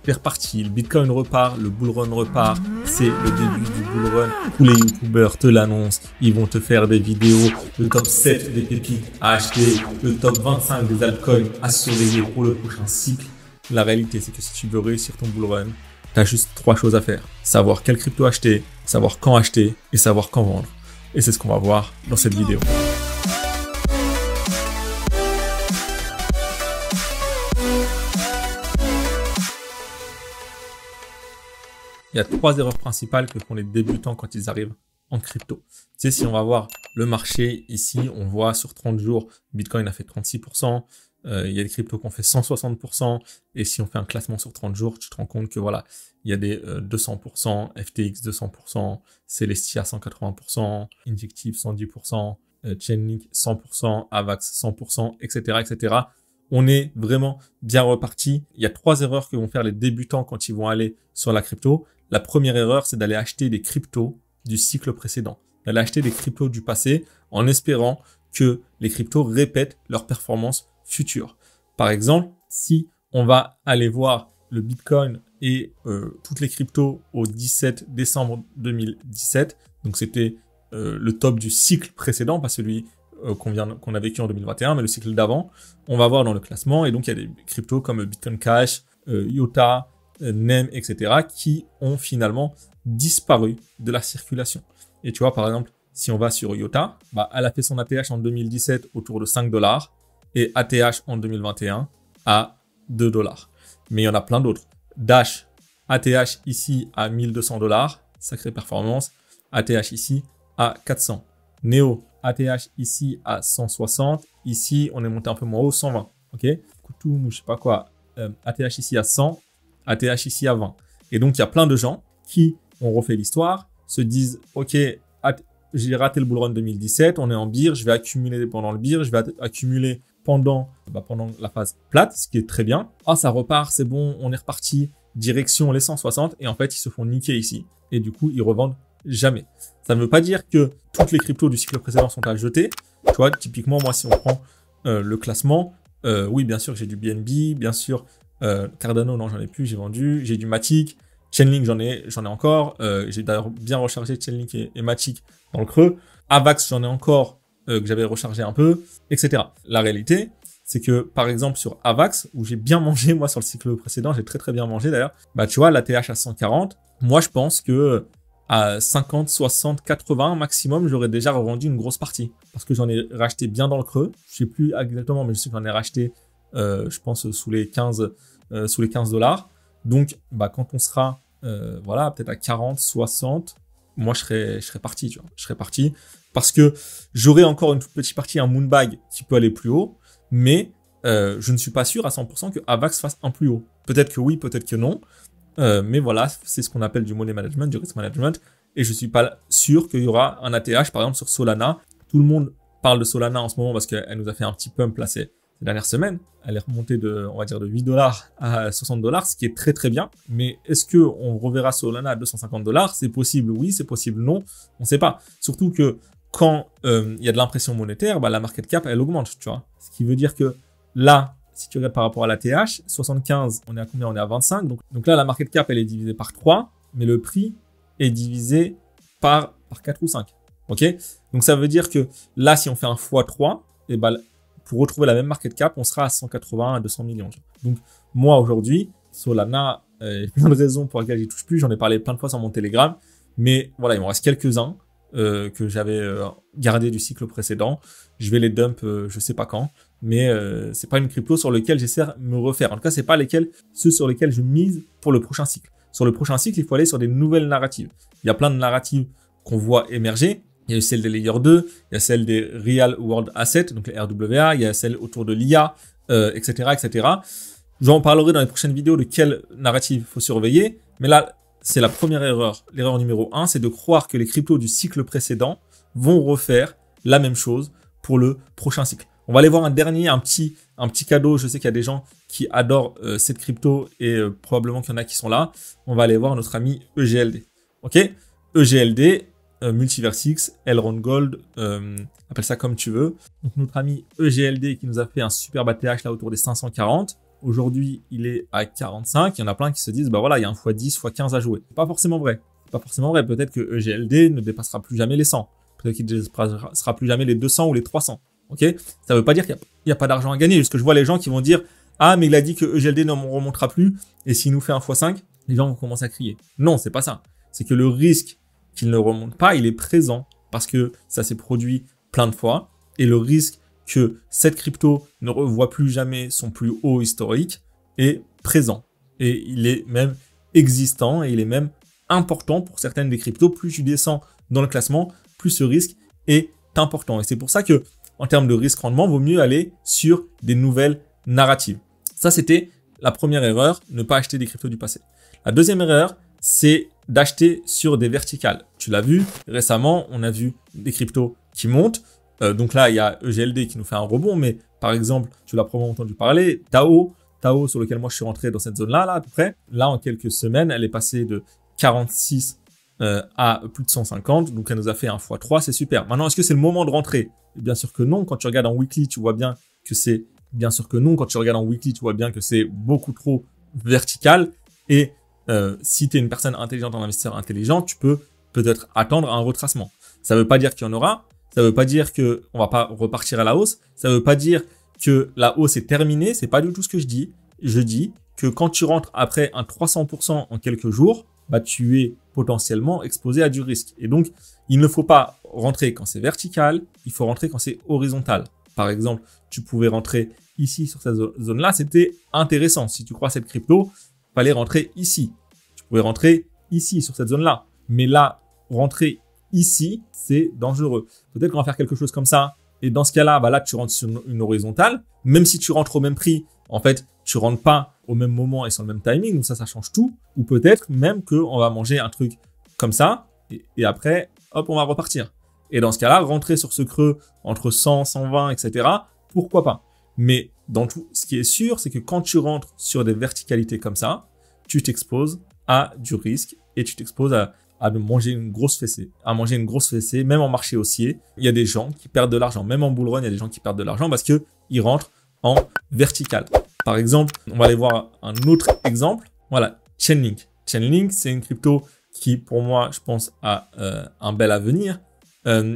c'est reparti, le Bitcoin repart, le bull run repart, c'est le début du bull run. Tous les youtubeurs te l'annoncent, ils vont te faire des vidéos, le top 7 des pépites à acheter, le top 25 des altcoins à surveiller pour le prochain cycle. La réalité, c'est que si tu veux réussir ton bull run, tu as juste 3 choses à faire. Savoir quelle crypto acheter, savoir quand acheter et savoir quand vendre. Et c'est ce qu'on va voir dans cette vidéo. Il y a 3 erreurs principales que font les débutants quand ils arrivent en crypto. Tu sais, si on va voir le marché ici, on voit sur 30 jours, Bitcoin a fait 36%, il y a des cryptos qui ont fait 160%, et si on fait un classement sur 30 jours, tu te rends compte que voilà, il y a des 200%, FTX 200%, Celestia 180%, Injective 110%, Chainlink 100%, Avax 100%, etc., etc. On est vraiment bien reparti. Il y a 3 erreurs que vont faire les débutants quand ils vont aller sur la crypto. La première erreur, c'est d'aller acheter des cryptos du cycle précédent. D'aller acheter des cryptos du passé en espérant que les cryptos répètent leur performance future. Par exemple, si on va aller voir le Bitcoin et toutes les cryptos au 17 décembre 2017, donc c'était le top du cycle précédent, pas celui qu'on a vécu en 2021, mais le cycle d'avant, on va voir dans le classement, et donc il y a des cryptos comme Bitcoin Cash, IOTA, NEM, etc., qui ont finalement disparu de la circulation. Et tu vois, par exemple, si on va sur IOTA, bah, elle a fait son ATH en 2017 autour de 5 $, et ATH en 2021 à 2 $. Mais il y en a plein d'autres. Dash, ATH ici à 1200 $, sacrée performance. ATH ici à 400. Neo, ATH ici à 160. Ici, on est monté un peu moins haut, 120. Ok, Koutoum ou je sais pas quoi. ATH ici à 100. ATH ici à 20. Et donc, il y a plein de gens qui ont refait l'histoire, se disent, ok, j'ai raté le bull run 2017, on est en bear, je vais accumuler pendant le bear, je vais accumuler pendant la phase plate, ce qui est très bien. Ah, ça repart, c'est bon, on est reparti, direction les 160, et en fait, ils se font niquer ici. Et du coup, ils revendent jamais. Ça ne veut pas dire que toutes les cryptos du cycle précédent sont à jeter. Tu vois, typiquement, moi, si on prend le classement, oui, bien sûr, j'ai du BNB, bien sûr, Cardano, non, j'en ai plus, j'ai vendu, j'ai du Matic, Chainlink, j'en ai encore, j'ai d'ailleurs bien rechargé Chainlink et Matic dans le creux, Avax, j'en ai encore, que j'avais rechargé un peu, etc. La réalité, c'est que, par exemple, sur Avax, où j'ai bien mangé, moi, sur le cycle précédent, j'ai très bien mangé d'ailleurs, bah, tu vois, l'ATH à 140, moi, je pense que à 50, 60, 80 maximum, j'aurais déjà revendu une grosse partie. Parce que j'en ai racheté bien dans le creux. Je sais plus exactement, mais je sais que j'en ai racheté, je pense, sous les 15 $. Donc, bah, quand on sera, voilà, peut-être à 40, 60, moi, je serais parti, tu vois. Je serais parti parce que j'aurais encore une toute petite partie, un moonbag qui peut aller plus haut, mais je ne suis pas sûr à 100% que Avax fasse un plus haut. Peut-être que oui, peut-être que non. Mais voilà, c'est ce qu'on appelle du money management, du risk management. Et je suis pas sûr qu'il y aura un ATH, par exemple, sur Solana. Tout le monde parle de Solana en ce moment parce qu'elle nous a fait un petit pump là ces dernières semaines. Elle est remontée de, on va dire, de 8 $ à 60 $, ce qui est très bien. Mais est-ce que on reverra Solana à 250 $? C'est possible, oui, c'est possible, non. On sait pas. Surtout que quand il y a de l'impression monétaire, bah, la market cap, elle augmente, tu vois. Ce qui veut dire que là, si tu regardes par rapport à l'ATH, 75, on est à combien? On est à 25. Donc là, la market cap, elle est divisée par 3, mais le prix est divisé par 4 ou 5. Ok? Donc ça veut dire que là, si on fait un x3, et ben, pour retrouver la même market cap, on sera à 180 à 200 millions. Donc moi, aujourd'hui, Solana, il y a plein de raisons pour lesquelles j'y touche plus. J'en ai parlé plein de fois sur mon Telegram. Mais voilà, il m'en reste quelques-uns que j'avais gardés du cycle précédent. Je vais les dump, je sais pas quand. Mais c'est pas une crypto sur laquelle j'essaie de me refaire. En tout cas, c'est pas ceux sur lesquels je mise pour le prochain cycle. Sur le prochain cycle, il faut aller sur des nouvelles narratives. Il y a plein de narratives qu'on voit émerger. Il y a celle des Layer 2, il y a celle des Real World Assets, donc les RWA, il y a celle autour de l'IA, etc., etc. J'en parlerai dans les prochaines vidéos de quelle narrative il faut surveiller. Mais là, c'est la première erreur. L'erreur numéro 1, c'est de croire que les cryptos du cycle précédent vont refaire la même chose pour le prochain cycle. On va aller voir un petit cadeau. Je sais qu'il y a des gens qui adorent cette crypto et probablement qu'il y en a qui sont là. On va aller voir notre ami EGLD. Ok, EGLD, Multiversix, Elrond Gold, appelle ça comme tu veux. Donc notre ami EGLD qui nous a fait un super ATH là autour des 540. aujourd'hui il est à 45, il y en a plein qui se disent bah voilà, il y a un x10, x15 à jouer. C'est pas forcément vrai. C'est pas forcément vrai. Peut-être que EGLD ne dépassera plus jamais les 100. Peut-être qu'il ne dépassera plus jamais les 200 ou les 300. Ok? Ça veut pas dire qu'il n'y a pas d'argent à gagner. Parce que je vois les gens qui vont dire ah mais il a dit que EGLD ne remontera plus et s'il nous fait un x5, les gens vont commencer à crier. Non, c'est pas ça. C'est que le risque qu'il ne remonte pas, il est présent parce que ça s'est produit plein de fois et le risque que cette crypto ne revoit plus jamais son plus haut historique est présent. Et il est même existant et il est même important pour certaines des cryptos. Plus tu descends dans le classement, plus ce risque est important. Et c'est pour ça que, en termes de risque-rendement, vaut mieux aller sur des nouvelles narratives. Ça, c'était la première erreur, ne pas acheter des cryptos du passé. La deuxième erreur, c'est d'acheter sur des verticales. Tu l'as vu, récemment, on a vu des cryptos qui montent. Donc là, il y a EGLD qui nous fait un rebond, mais par exemple, tu l'as probablement entendu parler, Tao, sur lequel moi je suis rentré dans cette zone-là, à peu près. Là, en quelques semaines, elle est passée de 46 à plus de 150, donc elle nous a fait un x3, c'est super. Maintenant, est-ce que c'est le moment de rentrer? Bien sûr que non. Quand tu regardes en weekly, tu vois bien que c'est beaucoup trop vertical. Et si tu es une personne intelligente, un investisseur intelligent, tu peux peut-être attendre un retracement. Ça ne veut pas dire qu'il y en aura. Ça ne veut pas dire qu'on ne va pas repartir à la hausse. Ça ne veut pas dire que la hausse est terminée. C'est pas du tout ce que je dis. Je dis que quand tu rentres après un 300% en quelques jours, bah, tu es potentiellement exposé à du risque. Et donc, il ne faut pas rentrer quand c'est vertical. Il faut rentrer quand c'est horizontal. Par exemple, tu pouvais rentrer ici sur cette zone-là. C'était intéressant. Si tu crois cette crypto, il fallait rentrer ici. Tu pouvais rentrer ici sur cette zone-là. Mais là, rentrer ici, c'est dangereux. Peut-être qu'on va faire quelque chose comme ça. Et dans ce cas-là, bah là, tu rentres sur une horizontale. Même si tu rentres au même prix, en fait, tu rentres pas au même moment et sur le même timing. Donc ça change tout. Ou peut-être même qu'on va manger un truc comme ça. Et après, hop, on va repartir. Et dans ce cas-là, rentrer sur ce creux entre 100, 120, etc. Pourquoi pas? Mais dans tout, ce qui est sûr, c'est que quand tu rentres sur des verticalités comme ça, tu t'exposes à du risque et tu t'exposes à manger une grosse fessée. Même en marché haussier, il y a des gens qui perdent de l'argent. Même en bull run, il y a des gens qui perdent de l'argent parce qu'ils rentrent en vertical. Par exemple, on va aller voir un autre exemple. Voilà, Chainlink. Chainlink, c'est une crypto qui, pour moi, je pense, a un bel avenir.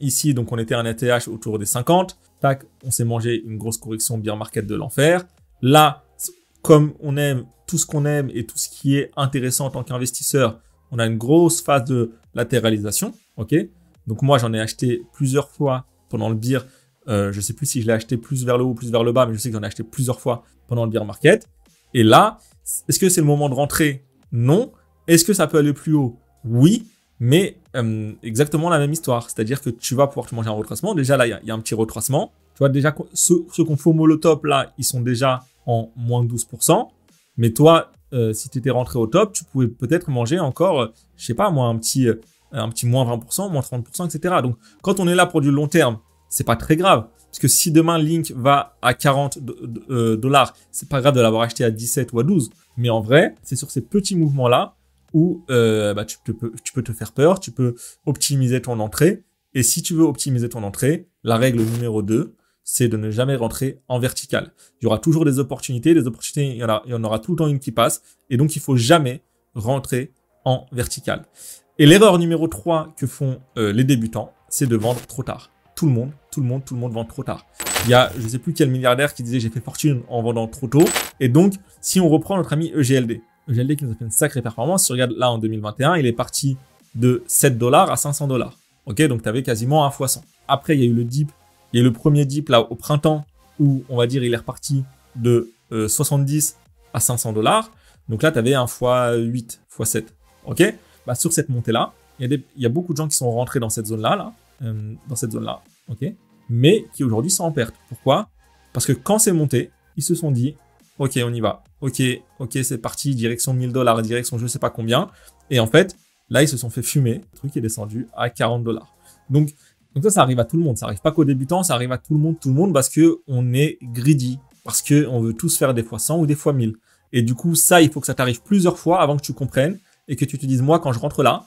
Ici, donc, on était un ETH autour des 50. Tac, on s'est mangé une grosse correction bear market de l'enfer. Là, comme on aime tout ce qu'on aime et tout ce qui est intéressant en tant qu'investisseur, on a une grosse phase de latéralisation. Ok. Donc, moi, j'en ai acheté plusieurs fois pendant le bear. Je sais plus si je l'ai acheté plus vers le haut ou plus vers le bas, mais je sais que j'en ai acheté plusieurs fois pendant le bear market. Et là, est-ce que c'est le moment de rentrer? Non. Est-ce que ça peut aller plus haut? Oui. Mais exactement la même histoire. C'est-à-dire que tu vas pouvoir te manger un retracement. Déjà, là, il y a un petit retracement. Tu vois, déjà, ceux qu'on FOMO le top, là, ils sont déjà en moins 12%. Mais toi, si tu étais rentré au top, tu pouvais peut-être manger encore, je sais pas, moi, un petit moins 20%, moins 30%, etc. Donc, quand on est là pour du long terme, c'est pas très grave. Parce que si demain, Link va à 40 $, c'est pas grave de l'avoir acheté à 17 ou à 12. Mais en vrai, c'est sur ces petits mouvements-là où tu peux te faire peur, tu peux optimiser ton entrée. Et si tu veux optimiser ton entrée, la règle numéro 2, c'est de ne jamais rentrer en vertical. Il y aura toujours des opportunités. Il y en aura tout le temps une qui passe. Et donc, il faut jamais rentrer en vertical. Et l'erreur numéro 3 que font les débutants, c'est de vendre trop tard. Tout le monde vend trop tard. Il y a, je sais plus quel milliardaire qui disait j'ai fait fortune en vendant trop tôt. Et donc, si on reprend notre ami EGLD qui nous a fait une sacrée performance. Si tu regardes là en 2021, il est parti de 7 $ à 500 $. Ok, donc tu avais quasiment un fois 100. Après, il y a eu le dip. Il y a eu le premier dip là au printemps où on va dire il est reparti de 70 à 500 $. Donc là, tu avais un fois 8, fois 7. Ok, bah, sur cette montée-là, il y a beaucoup de gens qui sont rentrés dans cette zone-là, ok, mais qui aujourd'hui sont en perte. Pourquoi? Parce que quand c'est monté, ils se sont dit ok, on y va. Ok, c'est parti, direction 1000 $, direction je sais pas combien. Et en fait, là, ils se sont fait fumer. Le truc est descendu à 40 $. Donc ça arrive à tout le monde. Ça arrive pas qu'aux débutants, ça arrive à tout le monde parce que on est greedy. Parce que on veut tous faire des fois 100 ou des fois 1000. Et du coup, ça, il faut que ça t'arrive plusieurs fois avant que tu comprennes et que tu te dises, moi, quand je rentre là,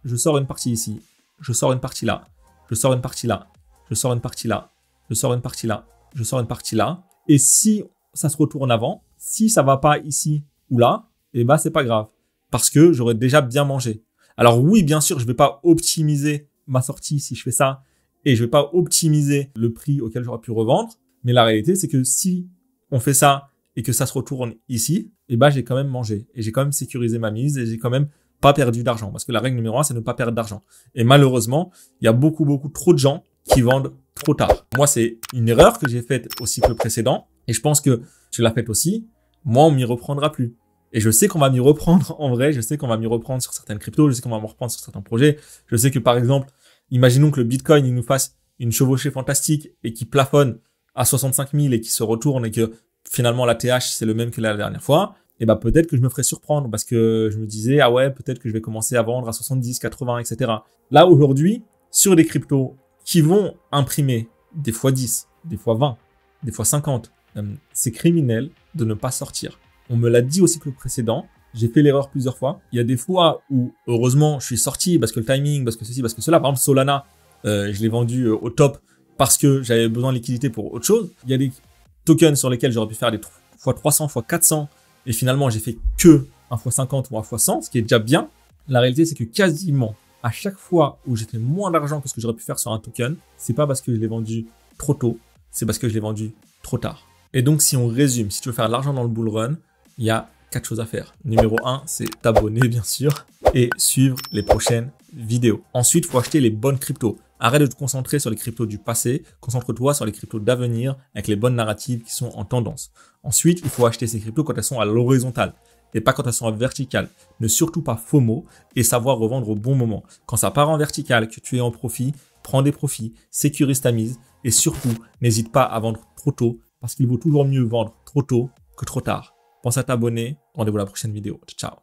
je sors une partie ici. Je sors une partie là. Je sors une partie là. Je sors une partie là. Je sors une partie là. Je sors une partie là. Et si ça se retourne avant, Si ça va pas ici ou là, eh ben, c'est pas grave. Parce que j'aurais déjà bien mangé. Alors oui, bien sûr, je vais pas optimiser ma sortie si je fais ça et je vais pas optimiser le prix auquel j'aurais pu revendre. Mais la réalité, c'est que si on fait ça et que ça se retourne ici, eh ben, j'ai quand même mangé et j'ai quand même sécurisé ma mise et j'ai quand même pas perdu d'argent. Parce que la règle numéro 1, c'est ne pas perdre d'argent. Et malheureusement, il y a beaucoup trop de gens qui vendent trop tard. Moi, c'est une erreur que j'ai faite au cycle précédent et je pense que tu l'as faite aussi. Moi, on m'y reprendra plus. Et je sais qu'on va m'y reprendre en vrai. Je sais qu'on va m'y reprendre sur certaines cryptos. Je sais qu'on va m'y reprendre sur certains projets. Je sais que par exemple, imaginons que le Bitcoin, il nous fasse une chevauchée fantastique et qui plafonne à 65 000 et qui se retourne et que finalement la TH, c'est le même que la dernière fois. Et ben peut-être que je me ferais surprendre parce que je me disais, ah ouais, peut-être que je vais commencer à vendre à 70, 80, etc. Là, aujourd'hui, sur des cryptos qui vont imprimer des fois 10, des fois 20, des fois 50, c'est criminel de ne pas sortir. On me l'a dit au cycle précédent. J'ai fait l'erreur plusieurs fois. Il y a des fois où, heureusement, je suis sorti parce que le timing, parce que ceci, parce que cela. Par exemple, Solana, je l'ai vendu au top parce que j'avais besoin de liquidité pour autre chose. Il y a des tokens sur lesquels j'aurais pu faire des fois 300, fois 400. Et finalement, j'ai fait que un fois 50 ou un fois 100, ce qui est déjà bien. La réalité, c'est que quasiment à chaque fois où j'ai fait moins d'argent que ce que j'aurais pu faire sur un token, c'est pas parce que je l'ai vendu trop tôt, c'est parce que je l'ai vendu trop tard. Et donc, si on résume, si tu veux faire de l'argent dans le bull run, il y a 4 choses à faire. Numéro 1, c'est t'abonner, bien sûr, et suivre les prochaines vidéos. Ensuite, il faut acheter les bonnes cryptos. Arrête de te concentrer sur les cryptos du passé, concentre-toi sur les cryptos d'avenir avec les bonnes narratives qui sont en tendance. Ensuite, il faut acheter ces cryptos quand elles sont à l'horizontale et pas quand elles sont à verticale. Ne surtout pas FOMO et savoir revendre au bon moment. Quand ça part en verticale, que tu es en profit, prends des profits, sécurise ta mise et surtout, n'hésite pas à vendre trop tôt parce qu'il vaut toujours mieux vendre trop tôt que trop tard. Pense à t'abonner. Rendez-vous à la prochaine vidéo. Ciao.